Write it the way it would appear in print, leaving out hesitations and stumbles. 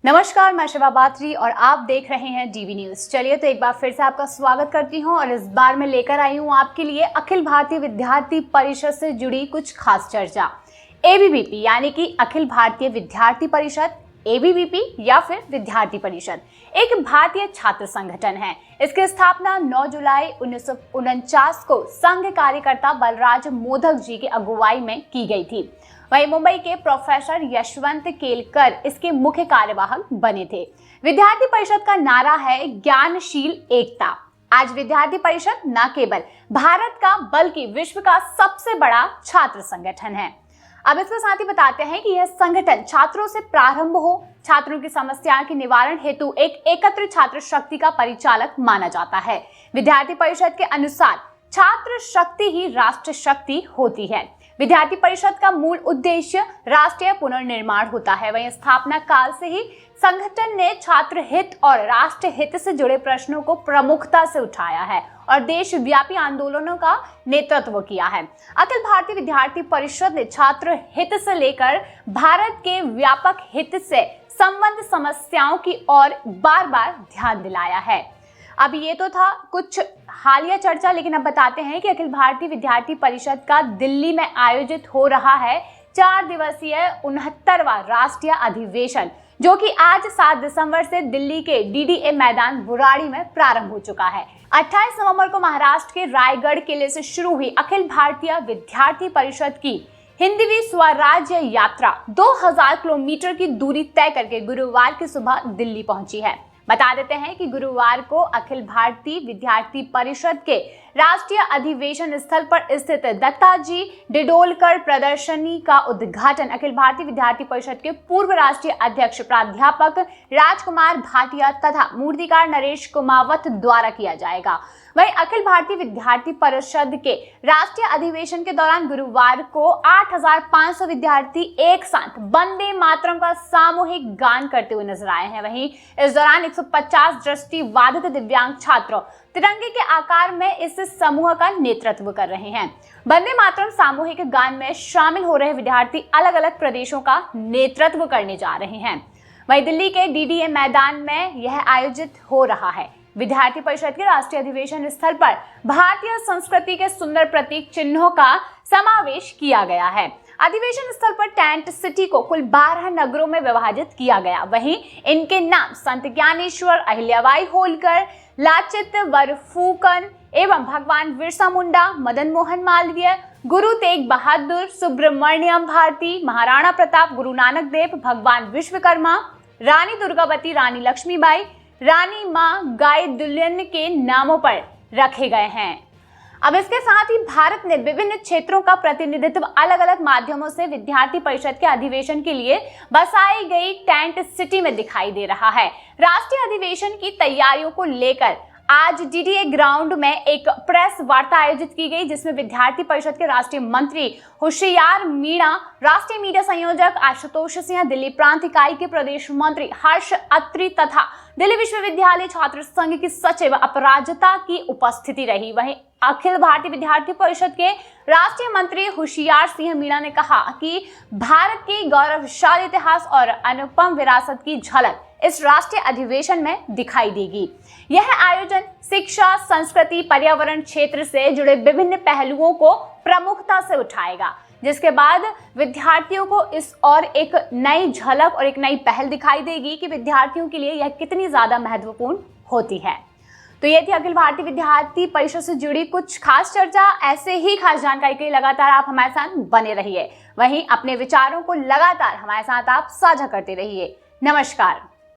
नमस्कार, मैं शिवा बात्री और आप देख रहे हैं डीवी न्यूज। चलिए तो एक बार फिर से आपका स्वागत करती हूं और इस बार मैं लेकर आई हूं आपके लिए अखिल भारतीय विद्यार्थी परिषद से जुड़ी कुछ खास चर्चा। एबीवीपी यानी कि अखिल भारतीय विद्यार्थी परिषद, एबीवीपी या फिर विद्यार्थी परिषद एक भारतीय छात्र संगठन है। इसकी स्थापना 9 जुलाई 1949 को संघ कार्यकर्ता बलराज मोदक जी की अगुवाई में की गई थी। वहीं मुंबई के प्रोफेसर यशवंत केलकर इसके मुख्य कार्यवाहक बने थे। विद्यार्थी परिषद का नारा है ज्ञानशील एकता। आज विद्यार्थी परिषद न केवल भारत का बल्कि विश्व का सबसे बड़ा छात्र संगठन है। अब इसके साथ ही बताते हैं कि यह संगठन छात्रों से प्रारंभ हो, छात्रों की समस्याओं के निवारण हेतु एक एकत्र छात्र शक्ति का परिचालक माना जाता है। विद्यार्थी परिषद के अनुसार छात्र शक्ति ही राष्ट्र शक्ति होती है। विद्यार्थी परिषद का मूल उद्देश्य राष्ट्रीय पुनर्निर्माण होता है। वहीं स्थापना काल से ही संगठन ने छात्र हित और राष्ट्र हित से जुड़े प्रश्नों को प्रमुखता से उठाया है और देशव्यापी आंदोलनों का नेतृत्व किया है। अखिल भारतीय विद्यार्थी परिषद ने छात्र हित से लेकर भारत के व्यापक हित से संबंध समस्याओं की ओर बार बार ध्यान दिलाया है। अब ये तो था कुछ हालिया चर्चा, लेकिन अब बताते हैं कि अखिल भारतीय विद्यार्थी परिषद का दिल्ली में आयोजित हो रहा है 4 दिवसीय 69वां राष्ट्रीय अधिवेशन, जो कि आज 7 दिसंबर से दिल्ली के डीडीए मैदान बुराड़ी में प्रारंभ हो चुका है। 28 नवंबर को महाराष्ट्र के रायगढ़ किले से शुरू हुई अखिल भारतीय विद्यार्थी परिषद की हिंदवी स्वराज्य यात्रा 2000 किलोमीटर की दूरी तय करके गुरुवार की सुबह दिल्ली पहुंची है। बता देते हैं कि गुरुवार को अखिल भारतीय विद्यार्थी परिषद के राष्ट्रीय अधिवेशन स्थल पर स्थित दत्ताजी डिडोलकर प्रदर्शनी का उद्घाटन अखिल भारतीय विद्यार्थी परिषद के पूर्व राष्ट्रीय अध्यक्ष प्राध्यापक राजकुमार भाटिया तथा मूर्तिकार नरेश कुमावत द्वारा किया जाएगा। वहीं अखिल भारतीय विद्यार्थी परिषद के राष्ट्रीय अधिवेशन के दौरान गुरुवार को 8500 विद्यार्थी एक साथ वंदे मातरम का सामूहिक गान करते हुए नजर आए हैं। वहीं इस दौरान 150 दृष्टिबाधित दिव्यांग छात्र तिरंगे के आकार में इस समूह का नेतृत्व कर रहे हैं। वंदे मातरम सामूहिक गान में शामिल हो रहे विद्यार्थी अलग अलग प्रदेशों का नेतृत्व करने जा रहे हैं। वहीं दिल्ली के डीडीए मैदान में यह आयोजित हो रहा है। विद्यार्थी परिषद के राष्ट्रीय अधिवेशन स्थल पर भारतीय संस्कृति के सुंदर प्रतीक चिन्हों का समावेश किया गया है। अधिवेशन स्थल पर टेंट सिटी को कुल 12 नगरों में विभाजित किया गया। वहीं इनके नाम संत ज्ञानेश्वर, अहिल्याबाई होलकर, लाचित बरफुकन एवं भगवान बिरसा मुंडा, मदन मोहन मालवीय, गुरु तेग बहादुर, सुब्रमण्यम भारती, महाराणा प्रताप, गुरु नानक देव, भगवान विश्वकर्मा, रानी दुर्गावती, रानी लक्ष्मीबाई, रानी मां गायदुल्यन के नामों पर रखे गए हैं। अब इसके साथ ही भारत ने विभिन्न क्षेत्रों का प्रतिनिधित्व अलग अलग माध्यमों से विद्यार्थी परिषद के अधिवेशन के लिए बसाई गई टेंट सिटी में दिखाई दे रहा है। राष्ट्रीय अधिवेशन की तैयारियों को लेकर आज डीडीए ग्राउंड में एक प्रेस वार्ता आयोजित की गई, जिसमें विद्यार्थी परिषद के राष्ट्रीय मंत्री होशियार मीणा, राष्ट्रीय मीडिया संयोजक आशुतोष सिंह, दिल्ली प्रांत इकाई के प्रदेश मंत्री हर्ष अत्री तथा दिल्ली विश्वविद्यालय छात्र संघ की सचिव अपराजिता की उपस्थिति रही। वहीं अखिल भारतीय विद्यार्थी परिषद के राष्ट्रीय मंत्री होशियार सिंह मीणा ने कहा कि भारत के गौरवशाली इतिहास और अनुपम विरासत की झलक इस राष्ट्रीय अधिवेशन में दिखाई देगी। यह आयोजन शिक्षा, संस्कृति, पर्यावरण क्षेत्र से जुड़े विभिन्न पहलुओं को प्रमुखता से उठाएगा, जिसके बाद विद्यार्थियों को इस और एक नई झलक और एक नई पहल दिखाई देगी कि विद्यार्थियों के लिए यह कितनी ज्यादा महत्वपूर्ण होती है। तो ये थी अखिल भारतीय विद्यार्थी परिषद से जुड़ी कुछ खास चर्चा। ऐसे ही खास जानकारी के लिए लगातार आप हमारे साथ बने रहिए। वहीं अपने विचारों को लगातार हमारे साथ आप साझा करते रहिए। नमस्कार।